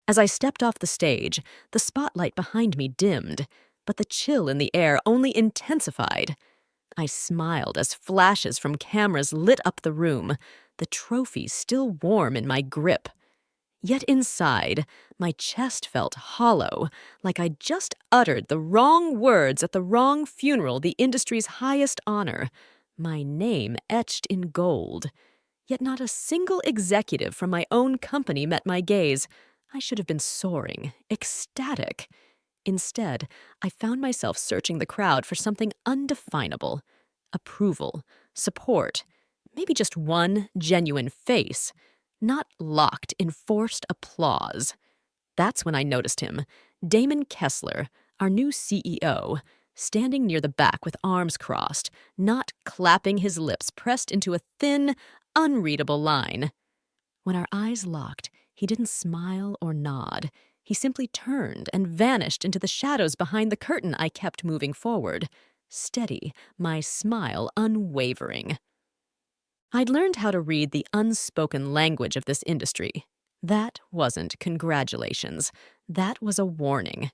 As I stepped off the stage, the spotlight behind me dimmed, but the chill in the air only intensified. I smiled as flashes from cameras lit up the room, the trophy still warm in my grip. Yet inside, my chest felt hollow, like I'd just uttered the wrong words at the wrong funeral, the industry's highest honor. My name etched in gold. Yet not a single executive from my own company met my gaze. I should have been soaring, ecstatic. Instead, I found myself searching the crowd for something undefinable. Approval, support, maybe just one genuine face, not locked in forced applause. That's when I noticed him, Damon Kessler, our new CEO, standing near the back with arms crossed, not clapping, his lips pressed into a thin, unreadable line. When our eyes locked, he didn't smile or nod. He simply turned and vanished into the shadows behind the curtain. I kept moving forward, steady, my smile unwavering. I'd learned how to read the unspoken language of this industry. That wasn't congratulations. That was a warning.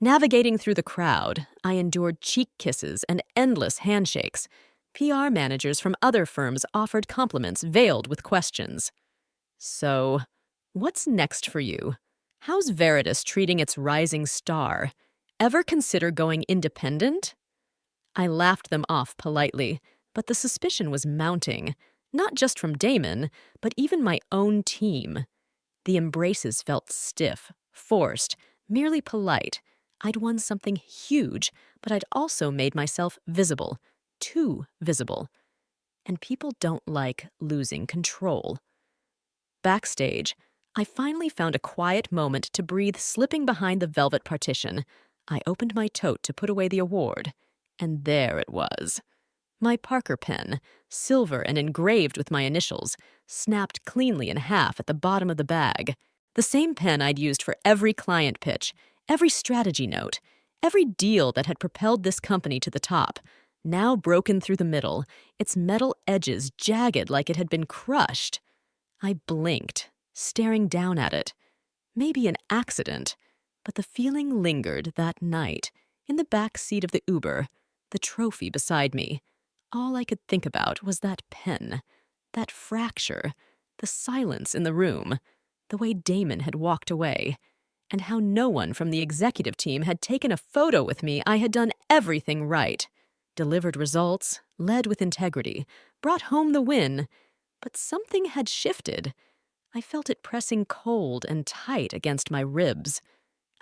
Navigating through the crowd, I endured cheek kisses and endless handshakes. PR managers from other firms offered compliments veiled with questions. So, what's next for you? How's Veritas treating its rising star? Ever consider going independent? I laughed them off politely, but the suspicion was mounting, not just from Damon, but even my own team. The embraces felt stiff, forced, merely polite. I'd won something huge, but I'd also made myself visible, too visible. And people don't like losing control. Backstage, I finally found a quiet moment to breathe, slipping behind the velvet partition. I opened my tote to put away the award, and there it was. My Parker pen, silver and engraved with my initials, snapped cleanly in half at the bottom of the bag. The same pen I'd used for every client pitch, every strategy note, every deal that had propelled this company to the top, now broken through the middle, its metal edges jagged like it had been crushed. I blinked, staring down at it. Maybe an accident, but the feeling lingered that night, in the back seat of the Uber, the trophy beside me. All I could think about was that pen, that fracture, the silence in the room, the way Damon had walked away, and how no one from the executive team had taken a photo with me. I had done everything right, delivered results, led with integrity, brought home the win, but something had shifted. I felt it pressing cold and tight against my ribs.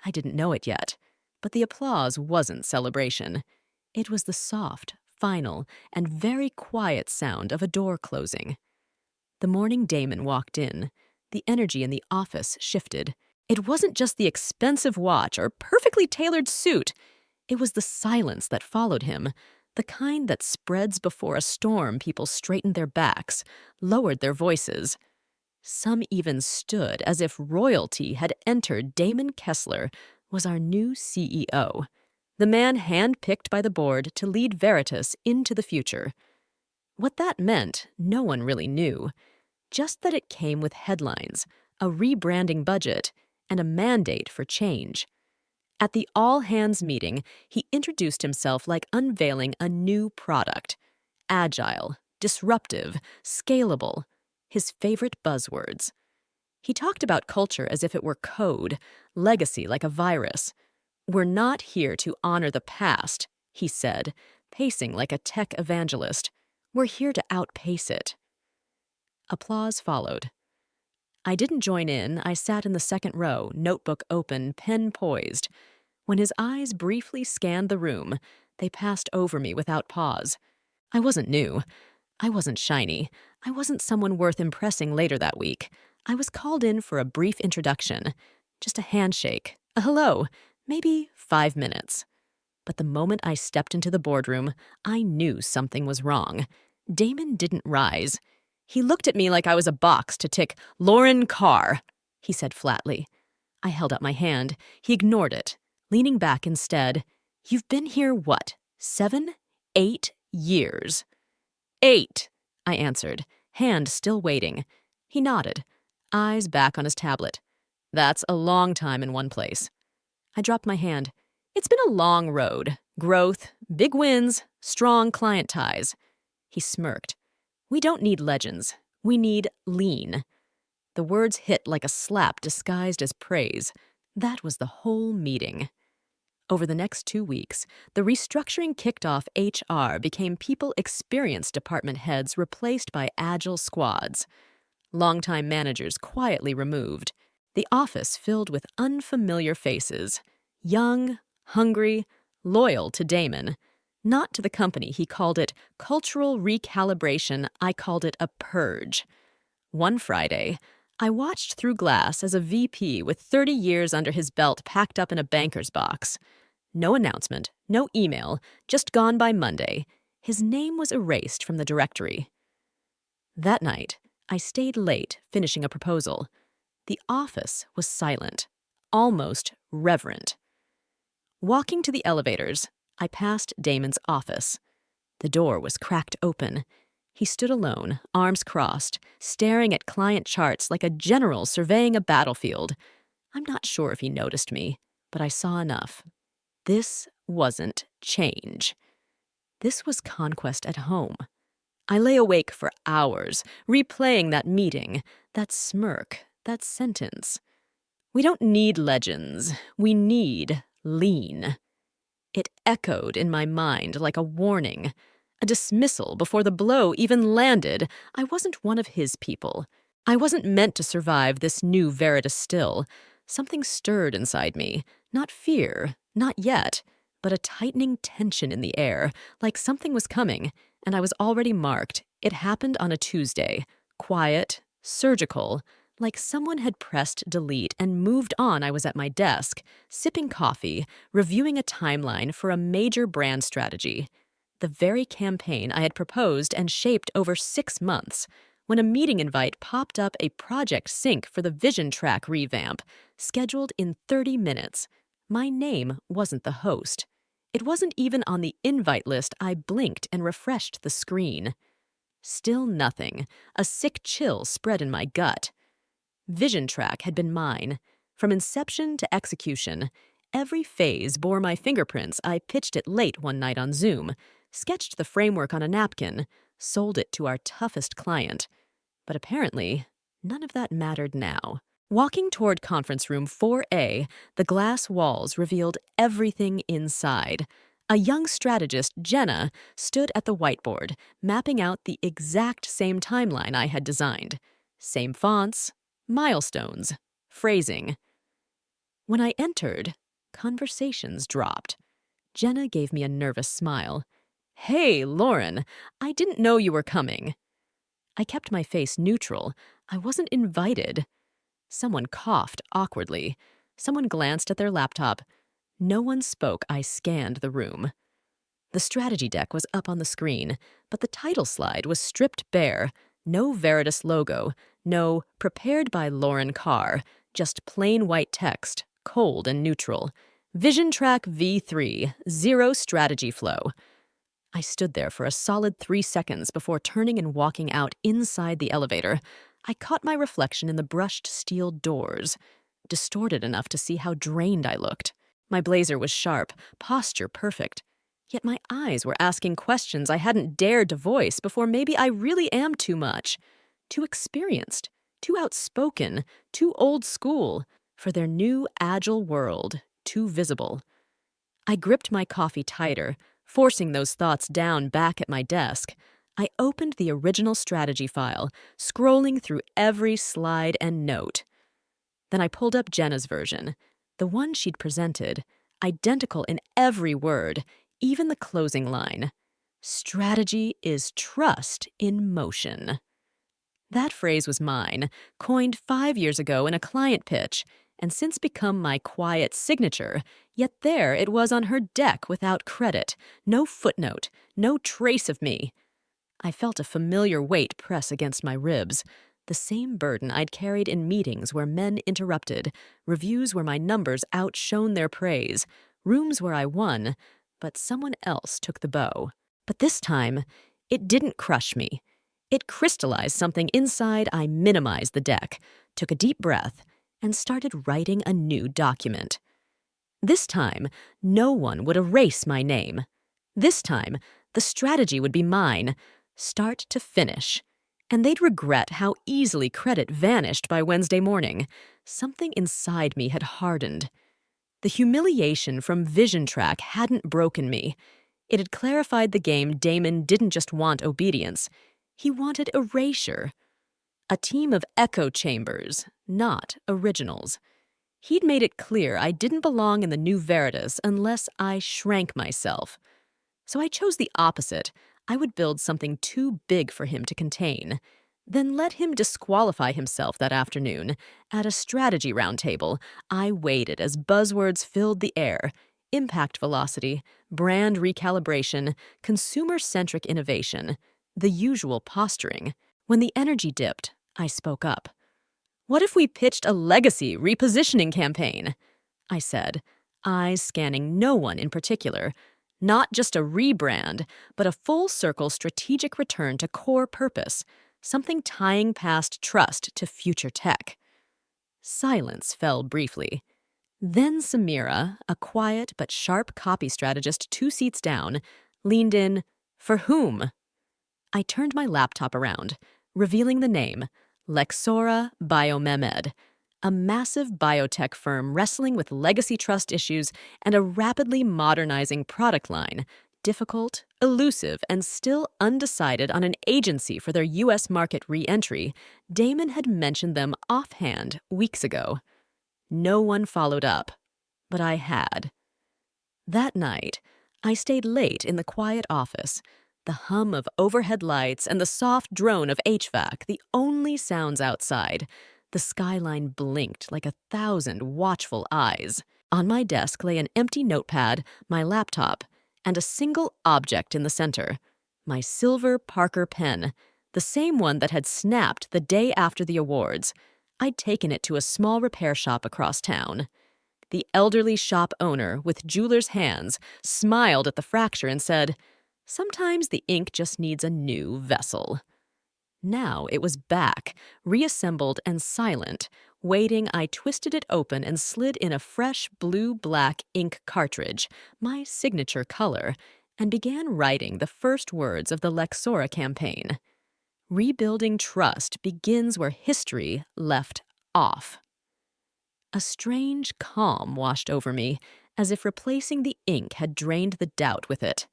I didn't know it yet, but the applause wasn't celebration. It was the soft, final, and very quiet sound of a door closing. The morning Damon walked in, the energy in the office shifted. It wasn't just the expensive watch or perfectly tailored suit. It was the silence that followed him, the kind that spreads before a storm. People straightened their backs, lowered their voices. Some even stood as if royalty had entered. Damon Kessler was our new CEO, the man handpicked by the board to lead Veritas into the future. What that meant, no one really knew, just that it came with headlines, a rebranding budget, and a mandate for change. At the all-hands meeting, he introduced himself like unveiling a new product. Agile, disruptive, scalable, his favorite buzzwords. He talked about culture as if it were code, legacy like a virus. "We're not here to honor the past," he said, pacing like a tech evangelist. "We're here to outpace it." Applause followed. I didn't join in. I sat in the second row, notebook open, pen poised. When his eyes briefly scanned the room, they passed over me without pause. I wasn't new. I wasn't shiny. I wasn't someone worth impressing later that week. I was called in for a brief introduction. Just a handshake, a hello, maybe 5 minutes. But the moment I stepped into the boardroom, I knew something was wrong. Damon didn't rise. He looked at me like I was a box to tick "Lauren Carr," he said flatly. I held up my hand. He ignored it, leaning back instead. "You've been here, what, 7, 8 years?" 8, I answered, hand still waiting. He nodded, eyes back on his tablet. That's a long time in one place. I dropped my hand. It's been a long road. Growth, big wins, strong client ties. He smirked. We don't need legends. We need lean. The words hit like a slap disguised as praise. That was the whole meeting. Over the next 2 weeks, the restructuring kicked off. HR became people experience department heads replaced by agile squads. Longtime managers quietly removed. The office filled with unfamiliar faces. Young, hungry, loyal to Damon. Not to the company. He called it cultural recalibration. I called it a purge. One Friday, I watched through glass as a VP with 30 years under his belt packed up in a banker's box. No announcement, no email, just gone by Monday. His name was erased from the directory. That night, I stayed late finishing a proposal. The office was silent, almost reverent. Walking to the elevators, I passed Damon's office. The door was cracked open. He stood alone, arms crossed, staring at client charts like a general surveying a battlefield. I'm not sure if he noticed me, but I saw enough. This wasn't change. This was conquest at home. I lay awake for hours, replaying that meeting, that smirk, that sentence. We don't need legends. We need lean. It echoed in my mind like a warning, a dismissal before the blow even landed. I wasn't one of his people. I wasn't meant to survive this new Veritas still. Something stirred inside me, not fear, not yet, but a tightening tension in the air, like something was coming, and I was already marked. It happened on a Tuesday, quiet, surgical, like someone had pressed delete and moved on. I was at my desk, sipping coffee, reviewing a timeline for a major brand strategy. The very campaign I had proposed and shaped over 6 months, when a meeting invite popped up, a project sync for the vision track revamp, scheduled in 30 minutes. My name wasn't the host. It wasn't even on the invite list. I blinked and refreshed the screen. Still nothing. A sick chill spread in my gut. Vision track had been mine. From inception to execution, every phase bore my fingerprints. I pitched it late one night on Zoom, sketched the framework on a napkin, sold it to our toughest client. But apparently, none of that mattered now. Walking toward conference room 4A, the glass walls revealed everything inside. A young strategist, Jenna, stood at the whiteboard, mapping out the exact same timeline I had designed. Same fonts, milestones, phrasing. When I entered, conversations dropped. Jenna gave me a nervous smile. "Hey, Lauren, I didn't know you were coming." I kept my face neutral. I wasn't invited. Someone coughed awkwardly. Someone glanced at their laptop. No one spoke. I scanned the room. The strategy deck was up on the screen, but the title slide was stripped bare. No Veritas logo, no "prepared by Lauren Carr," just plain white text, cold and neutral. Vision Track V3, zero strategy flow. I stood there for a solid 3 seconds before turning and walking out. Inside the elevator, I caught my reflection in the brushed steel doors, distorted enough to see how drained I looked. My blazer was sharp, posture perfect. Yet my eyes were asking questions I hadn't dared to voice before. Maybe I really am too much, too experienced, too outspoken, too old school for their new agile world, too visible. I gripped my coffee tighter, forcing those thoughts down back at my desk. I opened the original strategy file, scrolling through every slide and note. Then I pulled up Jenna's version, the one she'd presented, identical in every word, even the closing line. Strategy is trust in motion. That phrase was mine, coined 5 years ago in a client pitch, and since become my quiet signature, yet there it was on her deck without credit, no footnote, no trace of me. I felt a familiar weight press against my ribs, the same burden I'd carried in meetings where men interrupted, reviews where my numbers outshone their praise, rooms where I won, but someone else took the bow. But this time, it didn't crush me. It crystallized something inside. I minimized the deck, took a deep breath, and started writing a new document. This time, no one would erase my name. This time, the strategy would be mine, start to finish. And they'd regret how easily credit vanished by Wednesday morning. Something inside me had hardened. The humiliation from Vision Track hadn't broken me. It had clarified the game Damon didn't just want obedience. He wanted erasure. A team of echo chambers, not originals. He'd made it clear I didn't belong in the new Veritas unless I shrank myself. So I chose the opposite. I would build something too big for him to contain. Then let him disqualify himself that afternoon. At a strategy roundtable, I waited as buzzwords filled the air. Impact velocity, brand recalibration, consumer-centric innovation. The usual posturing. When the energy dipped, I spoke up. "What if we pitched a legacy repositioning campaign?" I said, eyes scanning no one in particular. Not just a rebrand, but a full-circle strategic return to core purpose, something tying past trust to future tech. Silence fell briefly. Then Samira, a quiet but sharp copy strategist 2 seats down, leaned in. "For whom?" I turned my laptop around, revealing the name, Lexora Biomemed, a massive biotech firm wrestling with legacy trust issues and a rapidly modernizing product line, difficult, elusive, and still undecided on an agency for their U.S. market re-entry. Damon had mentioned them offhand weeks ago. No one followed up, but I had. That night, I stayed late in the quiet office, the hum of overhead lights and the soft drone of HVAC, the only sounds outside. The skyline blinked like 1,000 watchful eyes. On my desk lay an empty notepad, my laptop, and a single object in the center, my silver Parker pen, the same one that had snapped the day after the awards. I'd taken it to a small repair shop across town. The elderly shop owner, with jeweler's hands, smiled at the fracture and said, "Sometimes the ink just needs a new vessel." Now it was back, reassembled and silent. Waiting, I twisted it open and slid in a fresh blue-black ink cartridge, my signature color, and began writing the first words of the Lexora campaign. Rebuilding trust begins where history left off. A strange calm washed over me, as if replacing the ink had drained the doubt with it.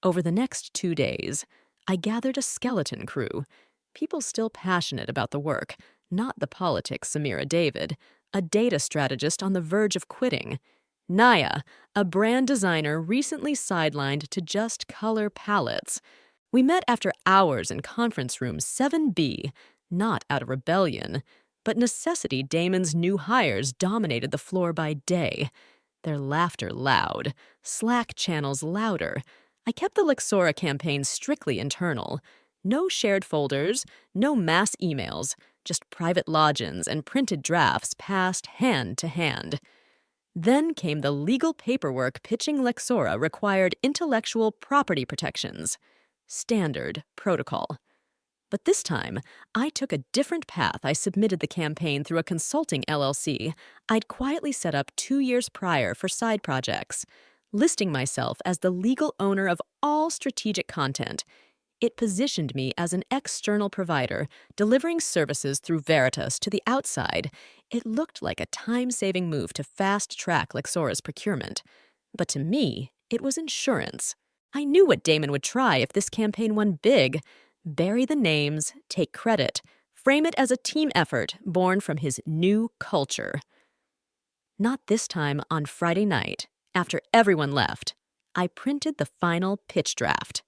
Over the next 2 days, I gathered a skeleton crew, people still passionate about the work, not the politics Samira David, a data strategist on the verge of quitting, Naya, a brand designer recently sidelined to just color palettes. We met after hours in conference room 7B, not out of rebellion, but necessity. Damon's new hires dominated the floor by day. Their laughter loud, Slack channels louder. I kept the Lexora campaign strictly internal. No shared folders, no mass emails, just private logins and printed drafts passed hand to hand. Then came the legal paperwork pitching Lexora required intellectual property protections. Standard protocol. But this time, I took a different path. I submitted the campaign through a consulting LLC I'd quietly set up 2 years prior for side projects, listing myself as the legal owner of all strategic content. It positioned me as an external provider, delivering services through Veritas to the outside. It looked like a time-saving move to fast-track Lexora's procurement. But to me, it was insurance. I knew what Damon would try if this campaign won big. Bury the names, take credit, frame it as a team effort born from his new culture. Not this time. On Friday night, after everyone left, I printed the final pitch draft.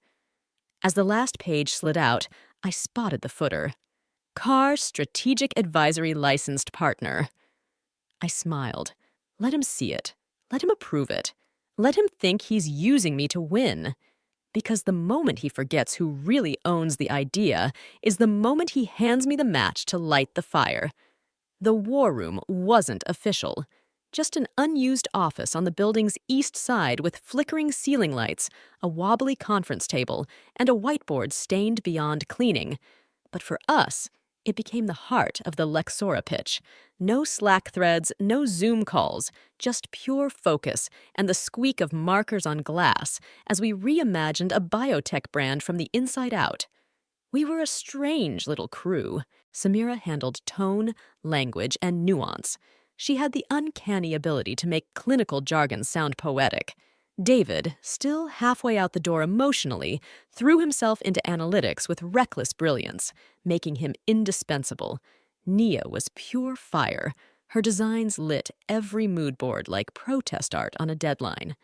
As the last page slid out, I spotted the footer. Carr Strategic Advisory Licensed Partner. I smiled. Let him see it. Let him approve it. Let him think he's using me to win. Because the moment he forgets who really owns the idea is the moment he hands me the match to light the fire. The war room wasn't official. Just an unused office on the building's east side with flickering ceiling lights, a wobbly conference table, and a whiteboard stained beyond cleaning. But for us, It became the heart of the Lexora pitch. No Slack threads, no Zoom calls, just pure focus and the squeak of markers on glass as we reimagined a biotech brand from the inside out. We were a strange little crew. Samira handled tone, language, and nuance. She had the uncanny ability to make clinical jargon sound poetic. David, still halfway out the door emotionally, threw himself into analytics with reckless brilliance, making him indispensable. Nia was pure fire. Her designs lit every mood board like protest art on a deadline.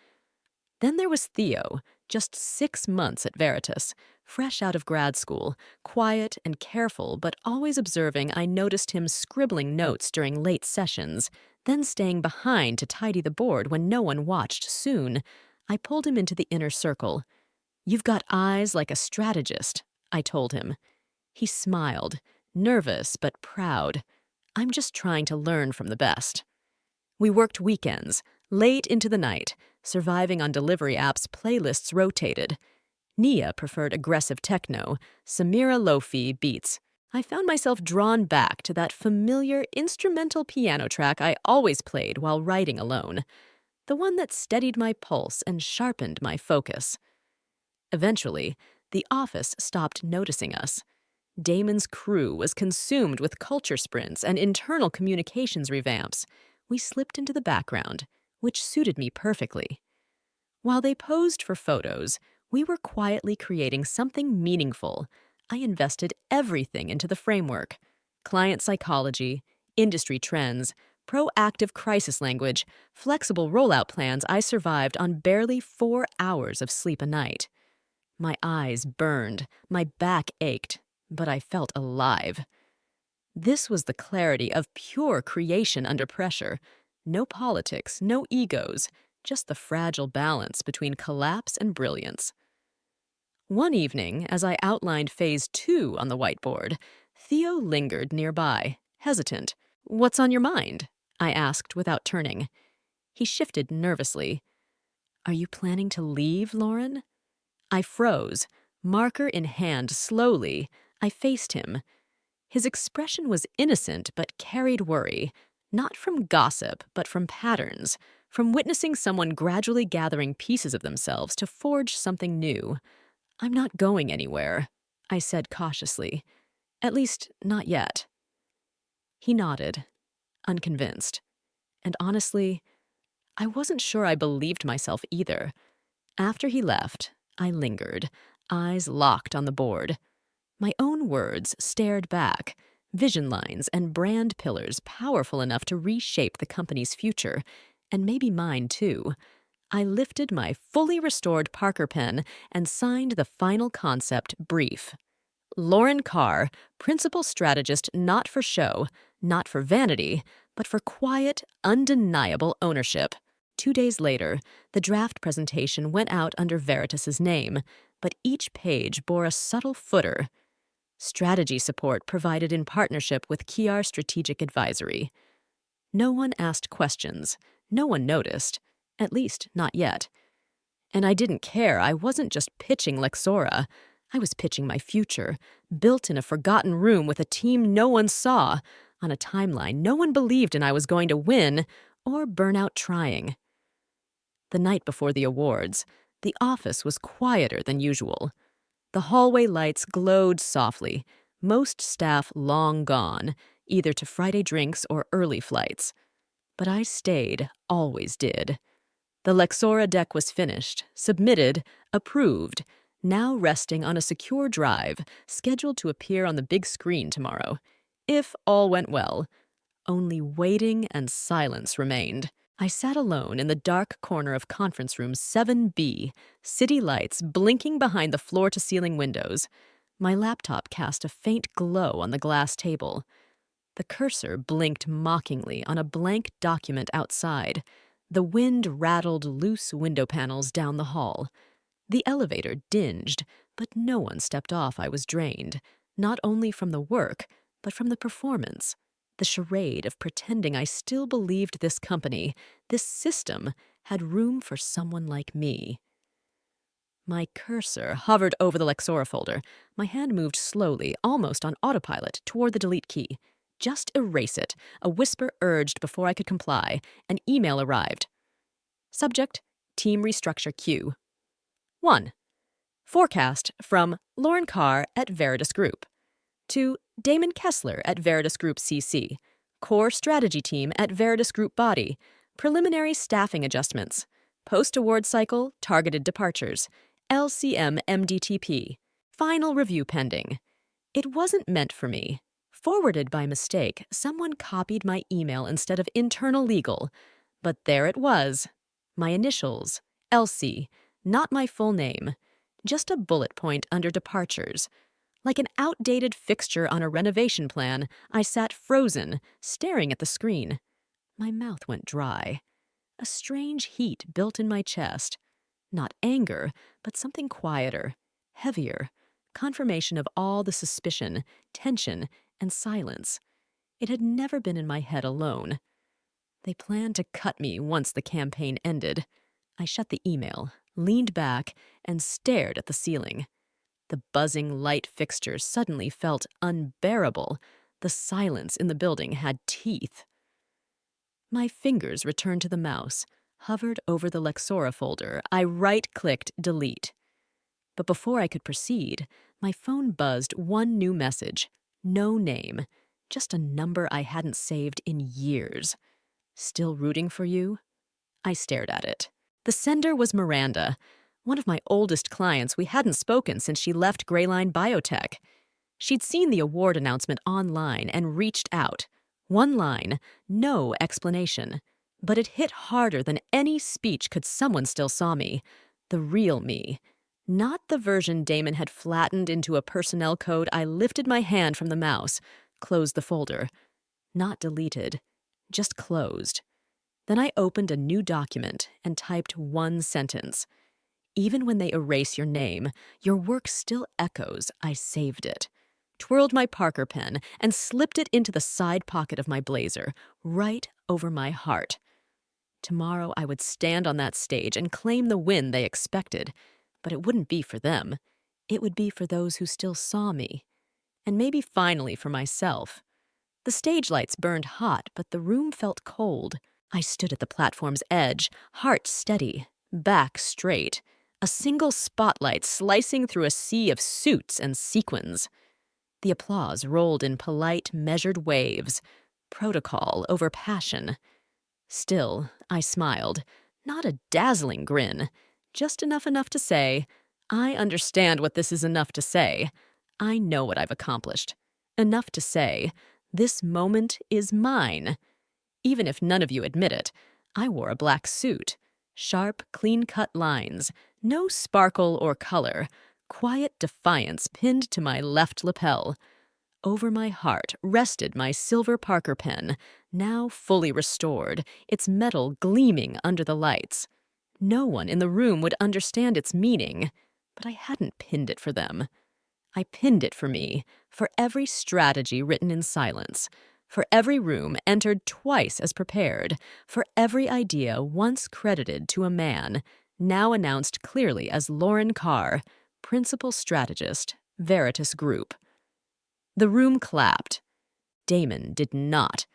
Then there was Theo, just 6 months at Veritas, fresh out of grad school, quiet and careful, but always observing. I noticed him scribbling notes during late sessions, then staying behind to tidy the board when no one watched. Soon, I pulled him into the inner circle. "You've got eyes like a strategist," I told him. He smiled, nervous but proud. "I'm just trying to learn from the best." We worked weekends, late into the night, surviving on delivery apps. Playlists rotated. Nia preferred aggressive techno, Samira lo-fi beats. I found myself drawn back to that familiar instrumental piano track I always played while writing alone, the one that steadied my pulse and sharpened my focus. Eventually, the office stopped noticing us. Damon's crew was consumed with culture sprints and internal communications revamps. We slipped into the background, which suited me perfectly. While they posed for photos, we were quietly creating something meaningful. I invested everything into the framework: client psychology, industry trends, proactive crisis language, flexible rollout plans. I survived on barely 4 hours of sleep a night. My eyes burned, my back ached, but I felt alive. This was the clarity of pure creation under pressure. No politics, no egos, just the fragile balance between collapse and brilliance. One evening, as I outlined Phase 2 on the whiteboard, Theo lingered nearby, hesitant. "What's on your mind?" I asked without turning. He shifted nervously. "Are you planning to leave, Lauren?" I froze, marker in hand. Slowly, I faced him. His expression was innocent but carried worry, not from gossip, but from patterns, from witnessing someone gradually gathering pieces of themselves to forge something new. "I'm not going anywhere," I said cautiously. "At least, not yet." He nodded, unconvinced. And honestly, I wasn't sure I believed myself either. After he left, I lingered, eyes locked on the board. My own words stared back, vision lines and brand pillars powerful enough to reshape the company's future, and maybe mine too. I lifted my fully restored Parker pen and signed the final concept brief. Lauren Carr, principal strategist, not for show, not for vanity, but for quiet, undeniable ownership. 2 days later, the draft presentation went out under Veritas's name, but each page bore a subtle footer: strategy support provided in partnership with Kiar Strategic Advisory. No one asked questions. No one noticed. At least, not yet. And I didn't care. I wasn't just pitching Lexora. I was pitching my future, built in a forgotten room with a team no one saw, on a timeline no one believed in. I was going to win or burn out trying. The night before the awards, the office was quieter than usual. The hallway lights glowed softly, most staff long gone, either to Friday drinks or early flights. But I stayed, always did. The Lexora deck was finished, submitted, approved, now resting on a secure drive, scheduled to appear on the big screen tomorrow. If all went well, only waiting and silence remained. I sat alone in the dark corner of conference room 7B, city lights blinking behind the floor-to-ceiling windows. My laptop cast a faint glow on the glass table. The cursor blinked mockingly on a blank document outside. The wind rattled loose window panels down the hall. The elevator dinged, but no one stepped off. I was drained, not only from the work, but from the performance. The charade of pretending I still believed this company, this system, had room for someone like me. My cursor hovered over the Lexora folder. My hand moved slowly, almost on autopilot, toward the delete key. Just erase it, a whisper urged before I could comply. An email arrived. Subject, Team Restructure Q. 1. Forecast from Lauren Carr at Veritas Group. To Damon Kessler at Veritas Group CC. Core Strategy Team at Veritas Group Body. Preliminary staffing adjustments. Post-award cycle, targeted departures. LCM MDTP. Final review pending. It wasn't meant for me. Forwarded by mistake, someone copied my email instead of internal legal. But there it was. My initials, Elsie, not my full name. Just a bullet point under departures. Like an outdated fixture on a renovation plan, I sat frozen, staring at the screen. My mouth went dry. A strange heat built in my chest. Not anger, but something quieter, heavier. Confirmation of all the suspicion, tension, and silence. It had never been in my head alone. They planned to cut me once the campaign ended. I shut the email, leaned back, and stared at the ceiling. The buzzing light fixtures suddenly felt unbearable. The silence in the building had teeth. My fingers returned to the mouse, hovered over the Lexora folder. I right-clicked delete. But before I could proceed, my phone buzzed one new message. No name, just a number I hadn't saved in years. Still rooting for you? I stared at it. The sender was Miranda, one of my oldest clients. We hadn't spoken since she left Greyline Biotech. She'd seen the award announcement online and reached out. One line, no explanation. But it hit harder than any speech. Could someone still saw me? The real me. Not the version Damon had flattened into a personnel code. I lifted my hand from the mouse, closed the folder. Not deleted, just closed. Then I opened a new document and typed one sentence. Even when they erase your name, your work still echoes. I saved it. Twirled my Parker pen and slipped it into the side pocket of my blazer, right over my heart. Tomorrow I would stand on that stage and claim the win they expected. But it wouldn't be for them. It would be for those who still saw me. And maybe finally for myself. The stage lights burned hot, but the room felt cold. I stood at the platform's edge, heart steady, back straight. A single spotlight slicing through a sea of suits and sequins. The applause rolled in polite, measured waves. Protocol over passion. Still, I smiled. Not a dazzling grin. Just enough to say, I understand what this is enough to say. I know what I've accomplished. Enough to say, this moment is mine. Even if none of you admit it, I wore a black suit. Sharp, clean-cut lines. No sparkle or color. Quiet defiance pinned to my left lapel. Over my heart rested my silver Parker pen, now fully restored, its metal gleaming under the lights. No one in the room would understand its meaning, but I hadn't pinned it for them. I pinned it for me, for every strategy written in silence, for every room entered twice as prepared, for every idea once credited to a man, now announced clearly as Lauren Carr, principal strategist, Veritas Group. The room clapped. Damon did not.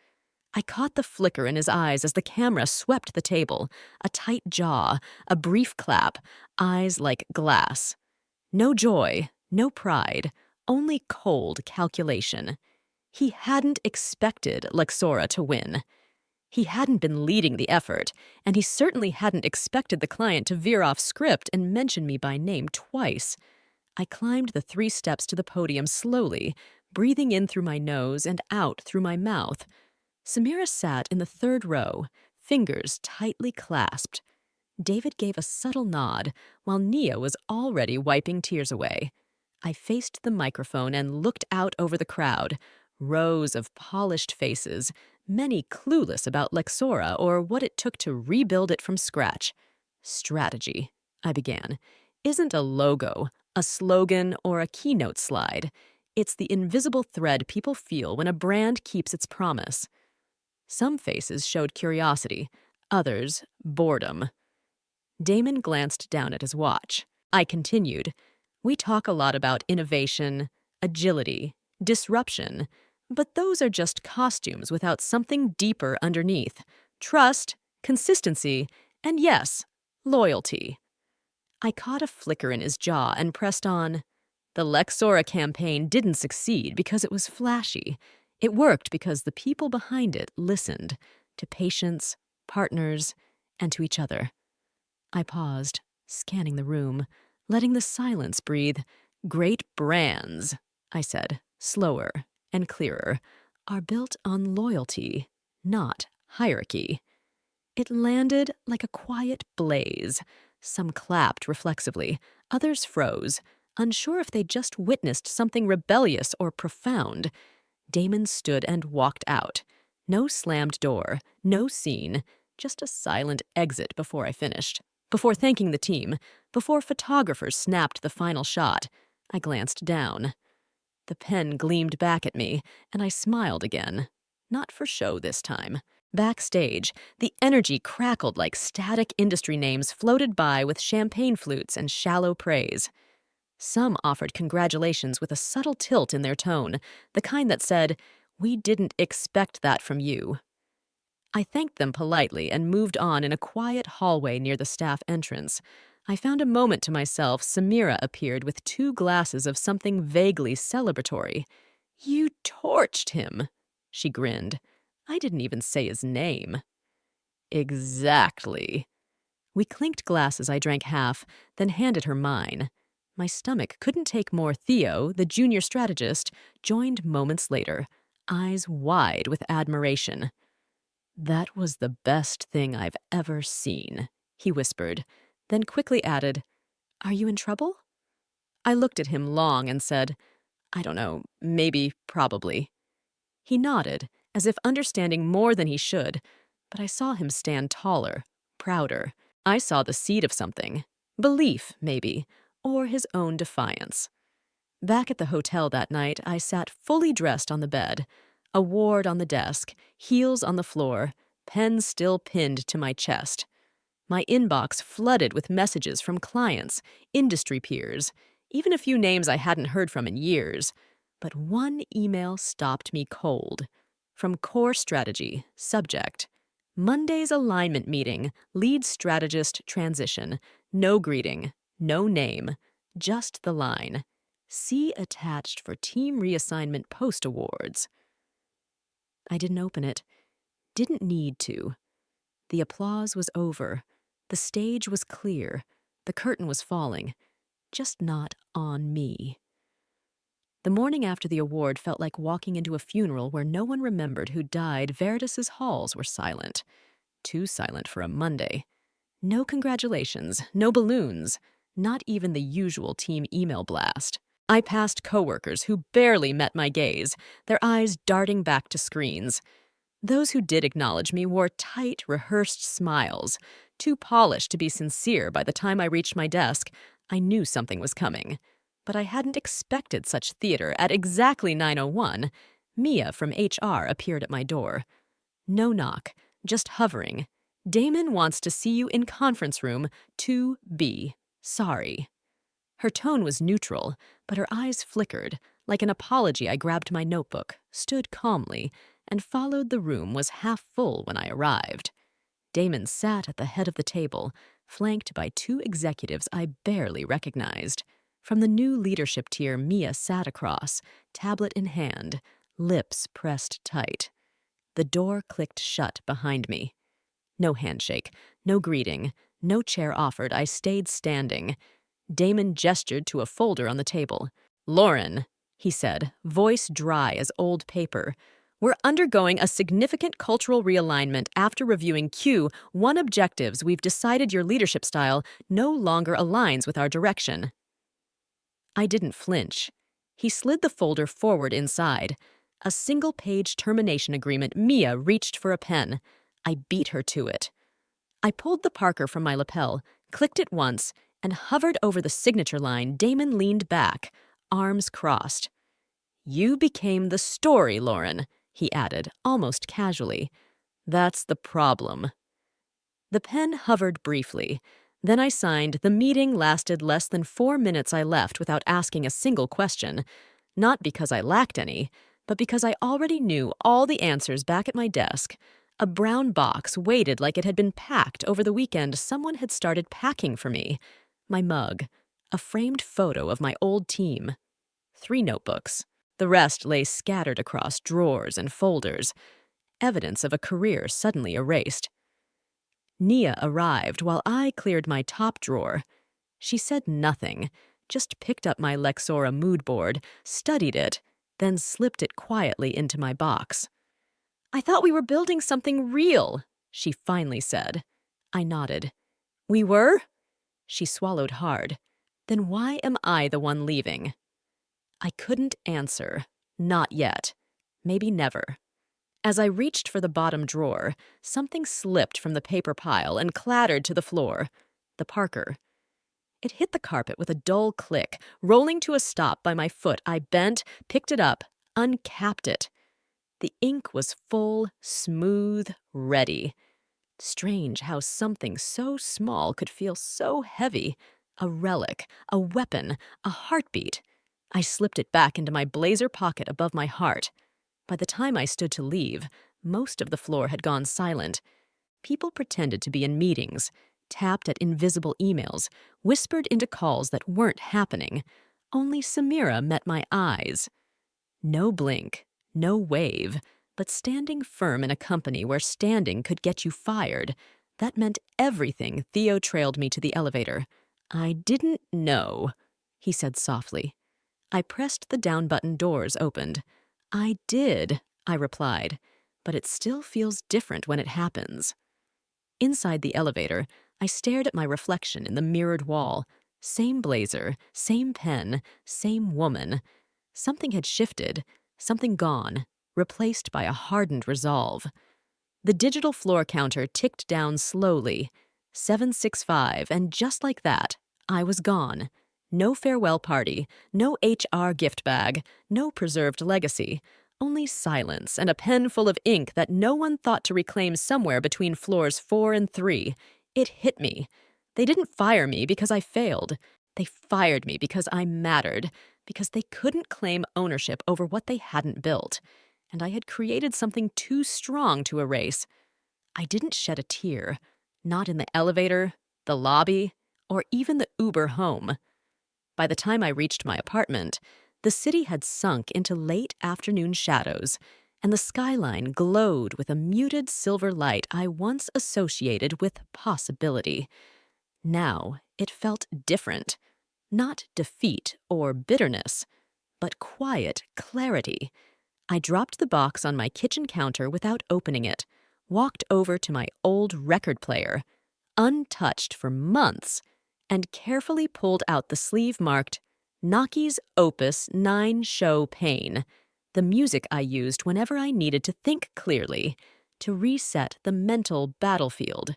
I caught the flicker in his eyes as the camera swept the table, a tight jaw, a brief clap, eyes like glass. No joy, no pride, only cold calculation. He hadn't expected Lexora to win. He hadn't been leading the effort, and he certainly hadn't expected the client to veer off script and mention me by name twice. I climbed the 3 steps to the podium slowly, breathing in through my nose and out through my mouth. Samira sat in the 3rd row, fingers tightly clasped. David gave a subtle nod, while Nia was already wiping tears away. I faced the microphone and looked out over the crowd. Rows of polished faces, many clueless about Lexora or what it took to rebuild it from scratch. Strategy, I began, isn't a logo, a slogan, or a keynote slide. It's the invisible thread people feel when a brand keeps its promise. Some faces showed curiosity, others boredom. Damon glanced down at his watch. I continued. We talk a lot about innovation, agility, disruption, but those are just costumes without something deeper underneath. Trust, consistency, and yes, loyalty. I caught a flicker in his jaw and pressed on. The Lexora campaign didn't succeed because it was flashy. It worked because the people behind it listened to patients, partners, and to each other. I paused, scanning the room, letting the silence breathe. Great brands, I said, slower and clearer, are built on loyalty, not hierarchy. It landed like a quiet blaze. Some clapped reflexively, others froze, unsure if they'd just witnessed something rebellious or profound. Damon stood and walked out. No slammed door, no scene, just a silent exit before I finished. Before thanking the team, before photographers snapped the final shot, I glanced down. The pen gleamed back at me, and I smiled again. Not for show this time. Backstage, the energy crackled like static industry names floated by with champagne flutes and shallow praise. Some offered congratulations with a subtle tilt in their tone, the kind that said, "We didn't expect that from you." I thanked them politely and moved on in a quiet hallway near the staff entrance. I found a moment to myself. Samira appeared with 2 glasses of something vaguely celebratory. "You torched him," she grinned. "I didn't even say his name." "Exactly." We clinked glasses. I drank half, then handed her mine. My stomach couldn't take more. Theo, the junior strategist, joined moments later, eyes wide with admiration. "That was the best thing I've ever seen," he whispered, then quickly added, "Are you in trouble?" I looked at him long and said, "I don't know, maybe, probably." He nodded, as if understanding more than he should, but I saw him stand taller, prouder. I saw the seed of something. Belief, maybe, or his own defiance. Back at the hotel that night, I sat fully dressed on the bed, award on the desk, heels on the floor, pen still pinned to my chest. My inbox flooded with messages from clients, industry peers, even a few names I hadn't heard from in years. But one email stopped me cold. From Core Strategy, subject, Monday's alignment meeting, lead strategist transition, no greeting, no name, just the line, "See attached for team reassignment post-awards." I didn't open it. Didn't need to. The applause was over. The stage was clear. The curtain was falling. Just not on me. The morning after the award felt like walking into a funeral where no one remembered who died. Veritas's halls were silent. Too silent for a Monday. No congratulations, no balloons, not even the usual team email blast. I passed coworkers who barely met my gaze, their eyes darting back to screens. Those who did acknowledge me wore tight, rehearsed smiles, too polished to be sincere. By the time I reached my desk, I knew something was coming. But I hadn't expected such theater. At exactly 9:01, Mia from HR appeared at my door. No knock, just hovering. "Damon wants to see you in conference room 2B. Sorry." Her tone was neutral, but her eyes flickered. Like an apology, I grabbed my notebook, stood calmly, and followed. The room was half full when I arrived. Damon sat at the head of the table, flanked by 2 executives I barely recognized. From the new leadership tier, Mia sat across, tablet in hand, lips pressed tight. The door clicked shut behind me. No handshake, no greeting, no chair offered. I stayed standing. Damon gestured to a folder on the table. "Lauren," he said, voice dry as old paper, "we're undergoing a significant cultural realignment. After reviewing Q1 objectives, we've decided your leadership style no longer aligns with our direction." I didn't flinch. He slid the folder forward inside. A single-page termination agreement. Mia reached for a pen. I beat her to it. I pulled the Parker from my lapel, clicked it once, and hovered over the signature line. Damon leaned back, arms crossed. "You became the story, Lauren," he added, almost casually. "That's the problem." The pen hovered briefly. Then I signed. The meeting lasted less than 4 minutes. I left without asking a single question. Not because I lacked any, but because I already knew all the answers back at my desk. A brown box waited like it had been packed. Over the weekend, someone had started packing for me. My mug, a framed photo of my old team, 3 notebooks. The rest lay scattered across drawers and folders, evidence of a career suddenly erased. Nia arrived while I cleared my top drawer. She said nothing, just picked up my Lexora mood board, studied it, then slipped it quietly into my box. "I thought we were building something real," she finally said. I nodded. "We were?" She swallowed hard. "Then why am I the one leaving?" I couldn't answer. Not yet. Maybe never. As I reached for the bottom drawer, something slipped from the paper pile and clattered to the floor. The Parker. It hit the carpet with a dull click, rolling to a stop by my foot. I bent, picked it up, uncapped it. The ink was full, smooth, ready. Strange how something so small could feel so heavy. A relic, a weapon, a heartbeat. I slipped it back into my blazer pocket above my heart. By the time I stood to leave, most of the floor had gone silent. People pretended to be in meetings, tapped at invisible emails, whispered into calls that weren't happening. Only Samira met my eyes. No blink, no wave, but standing firm in a company where standing could get you fired. That meant everything. Theo trailed me to the elevator. "I didn't know," he said softly. I pressed the down button. Doors opened. "I did," I replied, "but it still feels different when it happens." Inside the elevator, I stared at my reflection in the mirrored wall. Same blazer, same pen, same woman. Something had shifted, something gone, replaced by a hardened resolve. The digital floor counter ticked down slowly. 765, and just like that, I was gone. No farewell party, no HR gift bag, no preserved legacy, only silence and a pen full of ink that no one thought to reclaim somewhere between floors 4 and 3. It hit me. They didn't fire me because I failed. They fired me because I mattered, because they couldn't claim ownership over what they hadn't built. And I had created something too strong to erase. I didn't shed a tear, not in the elevator, the lobby, or even the Uber home. By the time I reached my apartment, the city had sunk into late afternoon shadows, and the skyline glowed with a muted silver light I once associated with possibility. Now it felt different. Not defeat or bitterness, but quiet clarity. I dropped the box on my kitchen counter without opening it, walked over to my old record player, untouched for months, and carefully pulled out the sleeve marked Naki's Opus 9 Show Pain, the music I used whenever I needed to think clearly, to reset the mental battlefield.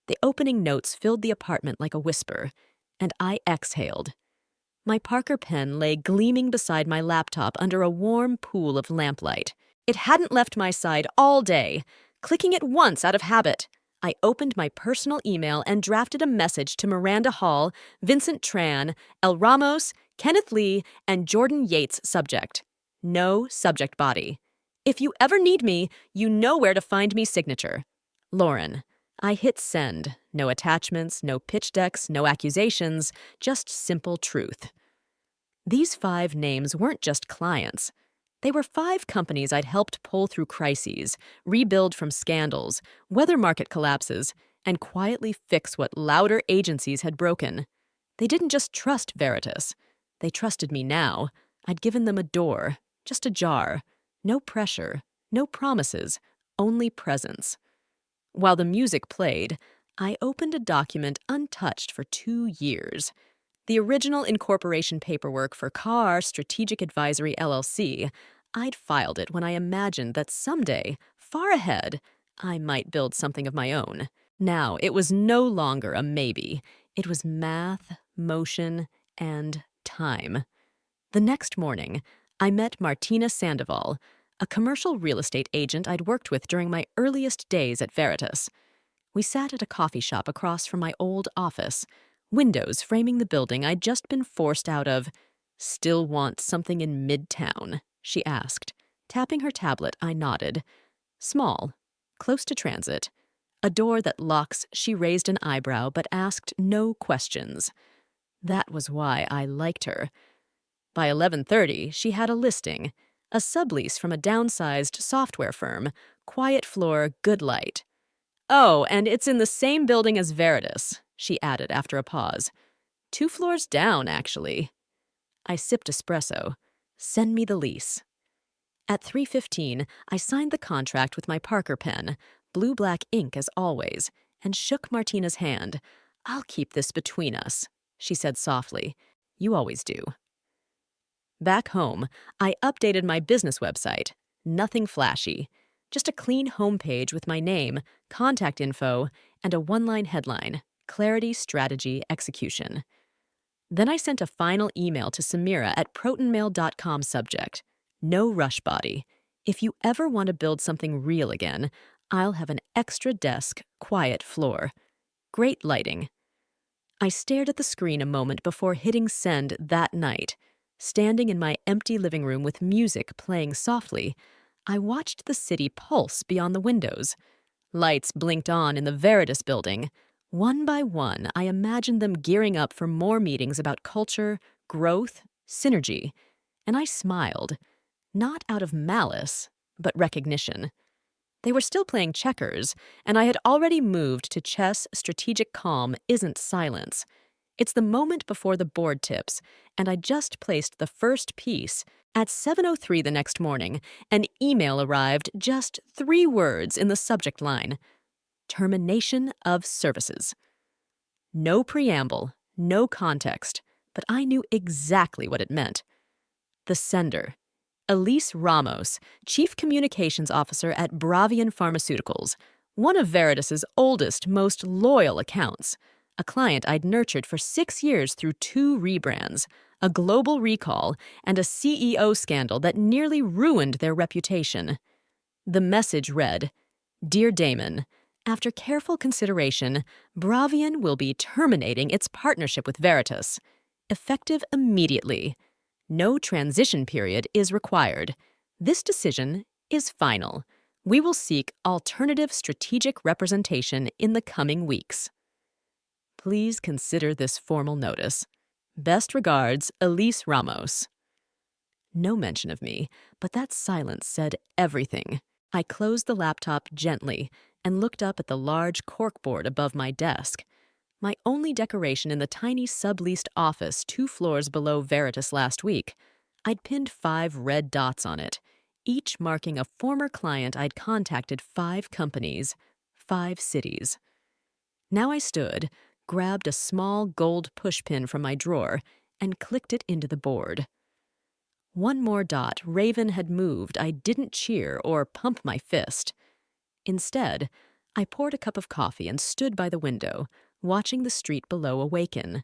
The opening notes filled the apartment like a whisper, and I exhaled. My Parker pen lay gleaming beside my laptop under a warm pool of lamplight. It hadn't left my side all day, clicking it once out of habit. I opened my personal email and drafted a message to Miranda Hall, Vincent Tran, El Ramos, Kenneth Lee, and Jordan Yates. Subject: no subject body. "If you ever need me, you know where to find me." Signature: Lauren. I hit send. No attachments, no pitch decks, no accusations, just simple truth. These 5 names weren't just clients. They were 5 companies I'd helped pull through crises, rebuild from scandals, weather market collapses, and quietly fix what louder agencies had broken. They didn't just trust Veritas. They trusted me now. I'd given them a door, just a jar. No pressure, no promises, only presence. While the music played, I opened a document untouched for 2 years. The original incorporation paperwork for Carr Strategic Advisory LLC. I'd filed it when I imagined that someday, far ahead, I might build something of my own. Now, it was no longer a maybe. It was math, motion, and time. The next morning, I met Martina Sandoval, a commercial real estate agent I'd worked with during my earliest days at Veritas. We sat at a coffee shop across from my old office, windows framing the building I'd just been forced out of. "Still want something in Midtown?" she asked. Tapping her tablet, I nodded. Small, close to transit. A door that locks, she raised an eyebrow but asked no questions. That was why I liked her. By 11:30, she had a listing, a sublease from a downsized software firm, quiet floor, good light. "Oh, and it's in the same building as Veritas," she added after a pause. "2 floors down, actually." I sipped espresso. "Send me the lease." At 3:15, I signed the contract with my Parker pen, blue-black ink as always, and shook Martina's hand. "I'll keep this between us," she said softly. "You always do." Back home, I updated my business website. Nothing flashy. Just a clean homepage with my name, contact info, and a one-line headline: Clarity, Strategy, Execution. Then I sent a final email to Samira at protonmail.com subject: No rush, body. If you ever want to build something real again, I'll have an extra desk, quiet floor. Great lighting. I stared at the screen a moment before hitting send that night. Standing in my empty living room with music playing softly, I watched the city pulse beyond the windows. Lights blinked on in the Veritas building. One by one, I imagined them gearing up for more meetings about culture, growth, synergy. And I smiled. Not out of malice, but recognition. They were still playing checkers, and I had already moved to chess. Strategic calm isn't silence. It's the moment before the board tips, and I just placed the first piece. At 7:03 the next morning, an email arrived, just 3 words in the subject line: Termination of services. No preamble, no context, but I knew exactly what it meant. The sender: Elise Ramos, Chief Communications Officer at Bravian Pharmaceuticals, one of Veritas's oldest, most loyal accounts, a client I'd nurtured for 6 years through 2 rebrands, a global recall, and a CEO scandal that nearly ruined their reputation. The message read: Dear Damon, after careful consideration, Bravian will be terminating its partnership with Veritas, effective immediately. No transition period is required. This decision is final. We will seek alternative strategic representation in the coming weeks. Please consider this formal notice. Best regards, Elise Ramos. No mention of me, but that silence said everything. I closed the laptop gently and looked up at the large corkboard above my desk. My only decoration in the tiny subleased office 2 floors below Veritas last week. I'd pinned 5 red dots on it, each marking a former client I'd contacted 5 companies, 5 cities. Now I stood, grabbed a small gold pushpin from my drawer, and clicked it into the board. One more dot Raven had moved. I didn't cheer or pump my fist. Instead, I poured a cup of coffee and stood by the window, watching the street below awaken.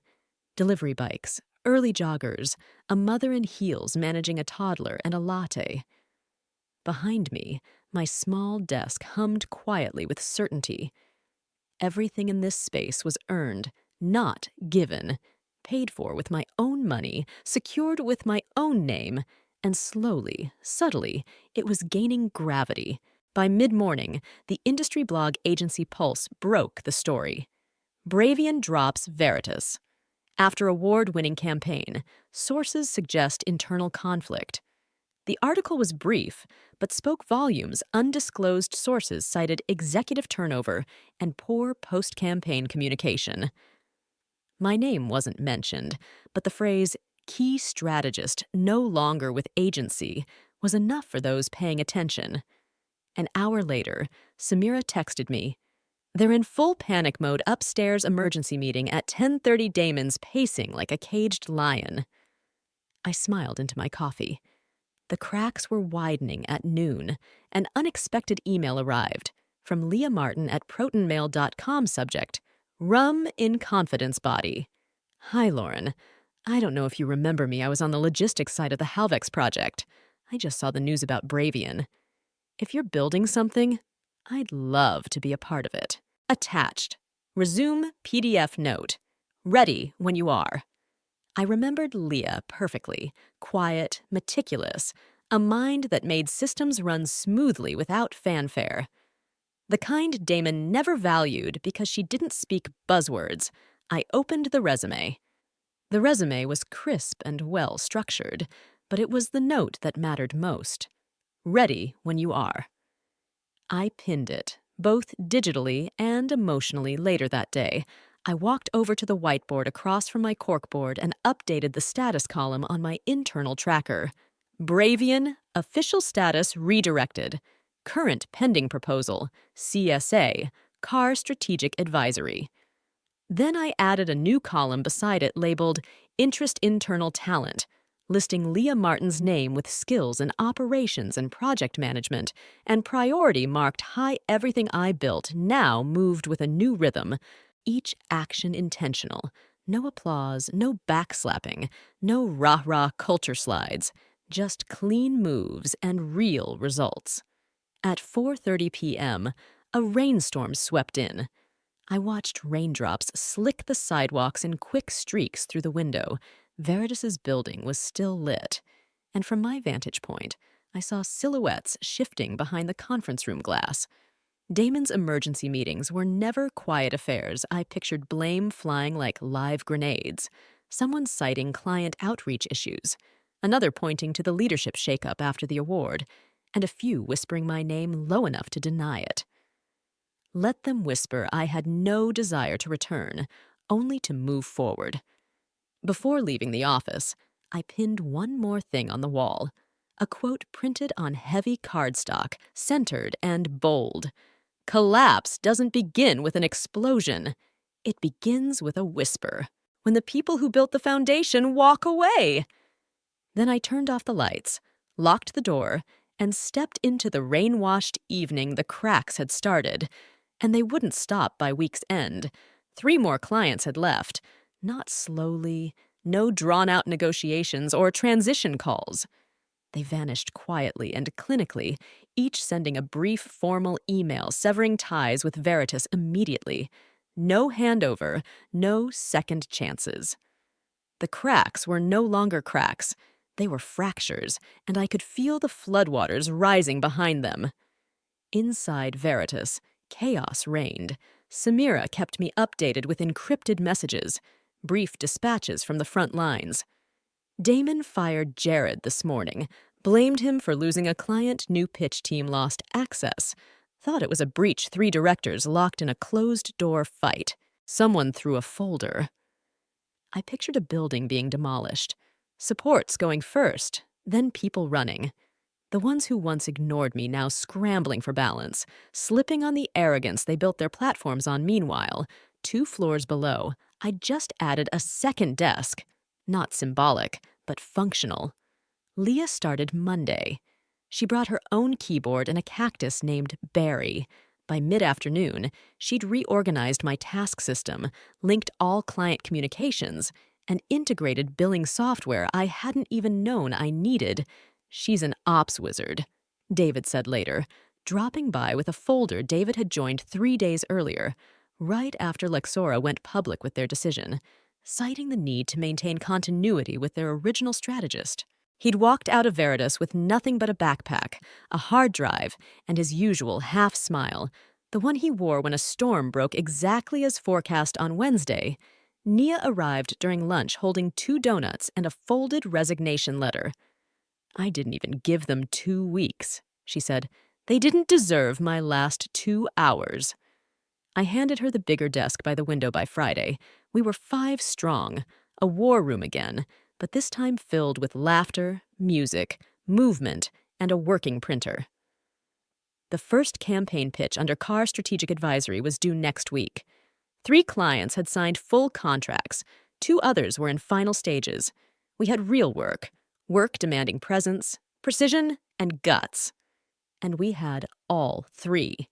Delivery bikes, early joggers, a mother in heels managing a toddler, and a latte. Behind me, my small desk hummed quietly with certainty. Everything in this space was earned, not given, paid for with my own money, secured with my own name, and slowly, subtly, it was gaining gravity. By mid-morning, the industry blog agency Pulse broke the story. Bravian drops Veritas. After award-winning campaign, sources suggest internal conflict. The article was brief, but spoke volumes. Undisclosed sources cited executive turnover and poor post-campaign communication. My name wasn't mentioned, but the phrase, key strategist no longer with agency, was enough for those paying attention. An hour later, Samira texted me. They're in full panic mode upstairs, emergency meeting at 10:30. Damon's pacing like a caged lion. I smiled into my coffee. The cracks were widening at noon. An unexpected email arrived from Leah Martin at protonmail.com subject: Rum in confidence, body. Hi, Lauren. I don't know if you remember me. I was on the logistics side of the Halvex project. I just saw the news about Bravian. If you're building something, I'd love to be a part of it. Attached. Resume PDF note. Ready when you are. I remembered Leah perfectly. Quiet, meticulous. A mind that made systems run smoothly without fanfare. The kind Damon never valued because she didn't speak buzzwords. I opened the resume. The resume was crisp and well-structured, but it was the note that mattered most. Ready when you are. I pinned it, both digitally and emotionally later that day. I walked over to the whiteboard across from my corkboard and updated the status column on my internal tracker. Bravian, official status redirected. Current pending proposal, CSA, Car Strategic Advisory. Then I added a new column beside it labeled Interest Internal Talent, listing Leah Martin's name with skills in operations and project management, and priority marked high. Everything I built now moved with a new rhythm, each action intentional. No applause, no backslapping, no rah-rah culture slides, just clean moves and real results. At 4:30 p.m., a rainstorm swept in. I watched raindrops slick the sidewalks in quick streaks through the window. Veritas's building was still lit, and from my vantage point, I saw silhouettes shifting behind the conference room glass. Damon's emergency meetings were never quiet affairs. I pictured blame flying like live grenades, someone citing client outreach issues, another pointing to the leadership shakeup after the award, and a few whispering my name low enough to deny it. Let them whisper. I had no desire to return, only to move forward. Before leaving the office, I pinned one more thing on the wall, a quote printed on heavy cardstock, centered and bold. Collapse doesn't begin with an explosion. It begins with a whisper, when the people who built the foundation walk away. Then I turned off the lights, locked the door, and stepped into the rain-washed evening. The cracks had started, and they wouldn't stop by week's end. 3 more clients had left, not slowly, no drawn-out negotiations or transition calls. They vanished quietly and clinically, each sending a brief formal email severing ties with Veritas immediately. No handover, no second chances. The cracks were no longer cracks. They were fractures, and I could feel the floodwaters rising behind them. Inside Veritas, chaos reigned. Samira kept me updated with encrypted messages, brief dispatches from the front lines. Damon fired Jared this morning, blamed him for losing a client. New pitch team lost access, thought it was a breach. 3 directors locked in a closed-door fight. Someone threw a folder. I pictured a building being demolished, supports going first, then people running. The ones who once ignored me now scrambling for balance, slipping on the arrogance they built their platforms on. Meanwhile, 2 floors below, I'd just added a second desk. Not symbolic, but functional. Leah started Monday. She brought her own keyboard and a cactus named Barry. By mid-afternoon, she'd reorganized my task system, linked all client communications, and integrated billing software I hadn't even known I needed. She's an ops wizard, David said later, dropping by with a folder David had joined 3 days earlier, right after Lexora went public with their decision, citing the need to maintain continuity with their original strategist. He'd walked out of Veritas with nothing but a backpack, a hard drive, and his usual half-smile, the one he wore when a storm broke exactly as forecast on Wednesday. Nia arrived during lunch holding 2 donuts and a folded resignation letter. I didn't even give them 2 weeks, she said. They didn't deserve my last 2 hours. I handed her the bigger desk by the window by Friday. We were 5 strong, a war room again, but this time filled with laughter, music, movement, and a working printer. The first campaign pitch under Car Strategic Advisory was due next week. 3 clients had signed full contracts. 2 others were in final stages. We had real work demanding presence, precision, and guts. And we had all 3.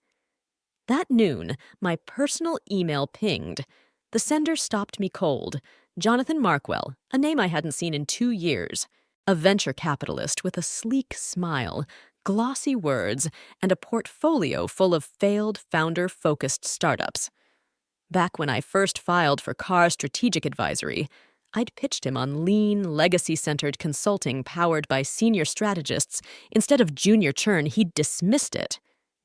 That noon, my personal email pinged. The sender stopped me cold. Jonathan Markwell, a name I hadn't seen in 2 years. A venture capitalist with a sleek smile, glossy words, and a portfolio full of failed founder-focused startups. Back when I first filed for Carr Strategic Advisory, I'd pitched him on lean, legacy-centered consulting powered by senior strategists. Instead of junior churn, he'd dismissed it.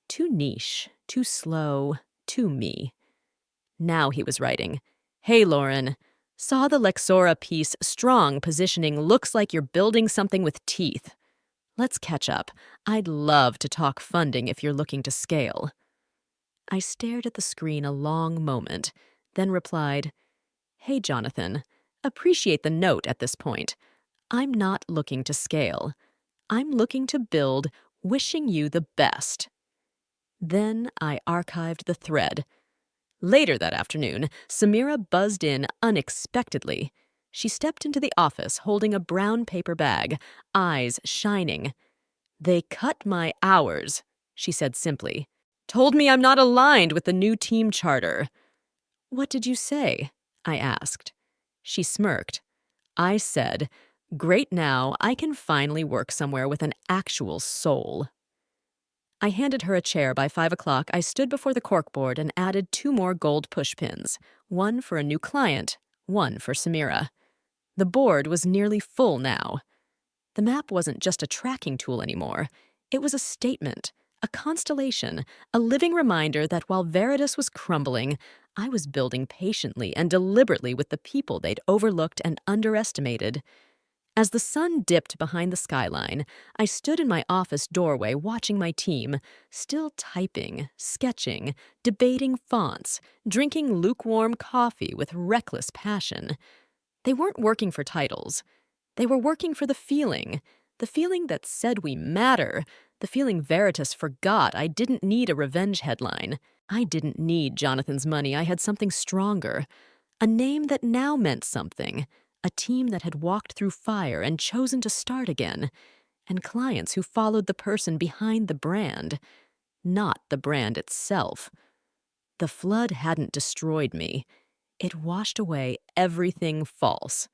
Too niche, too slow, too me. Now he was writing, "Hey, Lauren. Saw the Lexora piece, strong positioning, looks like you're building something with teeth. Let's catch up. I'd love to talk funding if you're looking to scale." I stared at the screen a long moment, then replied, "Hey, Jonathan. Appreciate the note at this point. I'm not looking to scale. I'm looking to build, wishing you the best." Then I archived the thread. Later that afternoon, Samira buzzed in unexpectedly. She stepped into the office holding a brown paper bag, eyes shining. "They cut my hours," she said simply. "Told me I'm not aligned with the new team charter." "What did you say?" I asked. She smirked. "I said, great, now I can finally work somewhere with an actual soul." I handed her a chair. By 5 o'clock, I stood before the corkboard and added 2 more gold pushpins, one for a new client, one for Samira. The board was nearly full now. The map wasn't just a tracking tool anymore. It was a statement, a constellation, a living reminder that while Veritas was crumbling, I was building patiently and deliberately with the people they'd overlooked and underestimated. As the sun dipped behind the skyline, I stood in my office doorway watching my team, still typing, sketching, debating fonts, drinking lukewarm coffee with reckless passion. They weren't working for titles. They were working for the feeling that said we matter, the feeling Veritas forgot I didn't need a revenge headline. I didn't need Jonathan's money. I had something stronger, a name that now meant something. A team that had walked through fire and chosen to start again, and clients who followed the person behind the brand, not the brand itself. The flood hadn't destroyed me. It washed away everything false.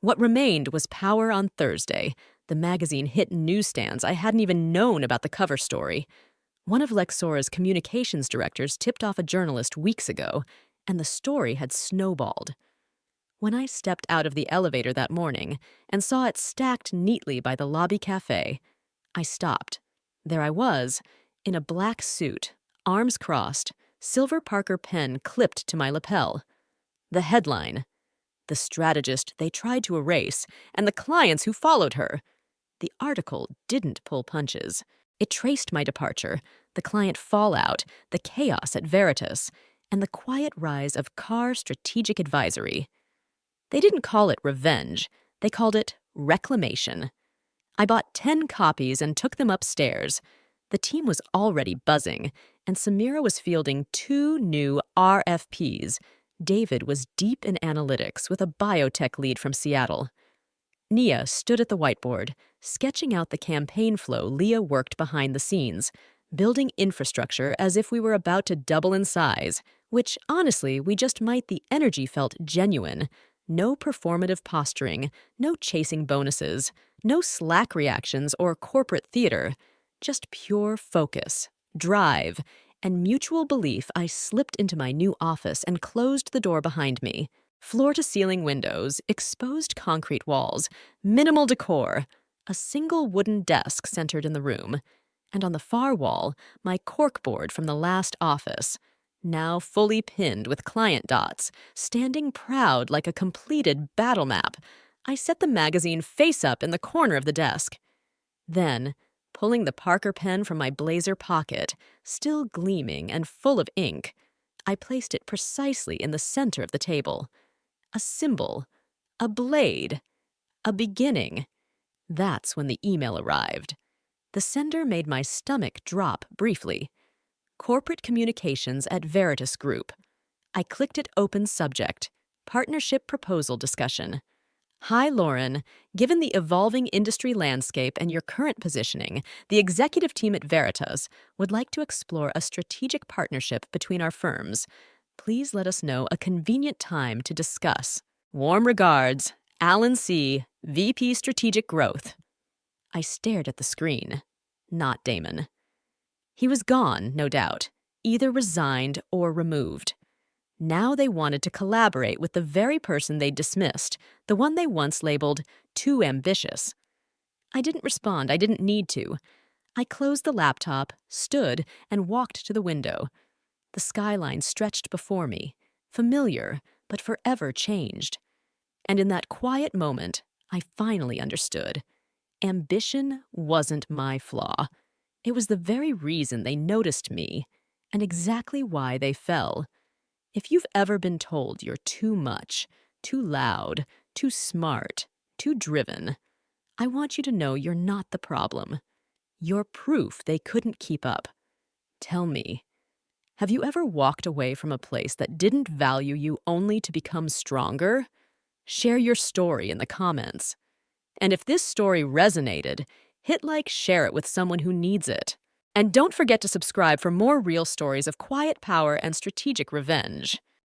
What remained was Power on Thursday. The magazine hit newsstands. I hadn't even known about the cover story. One of Lexora's communications directors tipped off a journalist weeks ago, and the story had snowballed. When I stepped out of the elevator that morning and saw it stacked neatly by the lobby cafe, I stopped. There I was, in a black suit, arms crossed, silver Parker pen clipped to my lapel. The headline: "The strategist they tried to erase, and the clients who followed her." The article didn't pull punches. It traced my departure, the client fallout, the chaos at Veritas, and the quiet rise of Carr Strategic Advisory. They didn't call it revenge. They called it reclamation. I bought 10 copies and took them upstairs. The team was already buzzing, and Samira was fielding 2 new RFPs. David was deep in analytics with a biotech lead from Seattle. Nia stood at the whiteboard, sketching out the campaign flow Leah worked behind the scenes, building infrastructure as if we were about to double in size, which, honestly, we just might. The energy felt genuine. No performative posturing, no chasing bonuses, no slack reactions or corporate theater, just pure focus, drive, and mutual belief. I slipped into my new office and closed the door behind me. Floor-to-ceiling windows, exposed concrete walls, minimal decor, a single wooden desk centered in the room, and on the far wall, my corkboard from the last office, now fully pinned with client dots, standing proud like a completed battle map. I set the magazine face up in the corner of the desk. Then, pulling the Parker pen from my blazer pocket, still gleaming and full of ink, I placed it precisely in the center of the table. A symbol, a blade, a beginning. That's when the email arrived. The sender made my stomach drop briefly. Corporate Communications at Veritas Group. I clicked it open subject. Partnership proposal discussion. Hi, Lauren. Given the evolving industry landscape and your current positioning, the executive team at Veritas would like to explore a strategic partnership between our firms. Please let us know a convenient time to discuss. Warm regards, Alan C., VP Strategic Growth. I stared at the screen. not Damon. He was gone, no doubt, either resigned or removed. Now they wanted to collaborate with the very person they dismissed, the one they once labeled too ambitious. I didn't respond. I didn't need to. I closed the laptop, stood, and walked to the window. The skyline stretched before me, familiar, but forever changed. And in that quiet moment, I finally understood. Ambition wasn't my flaw. It was the very reason they noticed me, and exactly why they fell. If you've ever been told you're too much, too loud, too smart, too driven, I want you to know you're not the problem. You're proof they couldn't keep up. Tell me, have you ever walked away from a place that didn't value you only to become stronger? Share your story in the comments. And if this story resonated, hit like, share it with someone who needs it. And don't forget to subscribe for more real stories of quiet power and strategic revenge.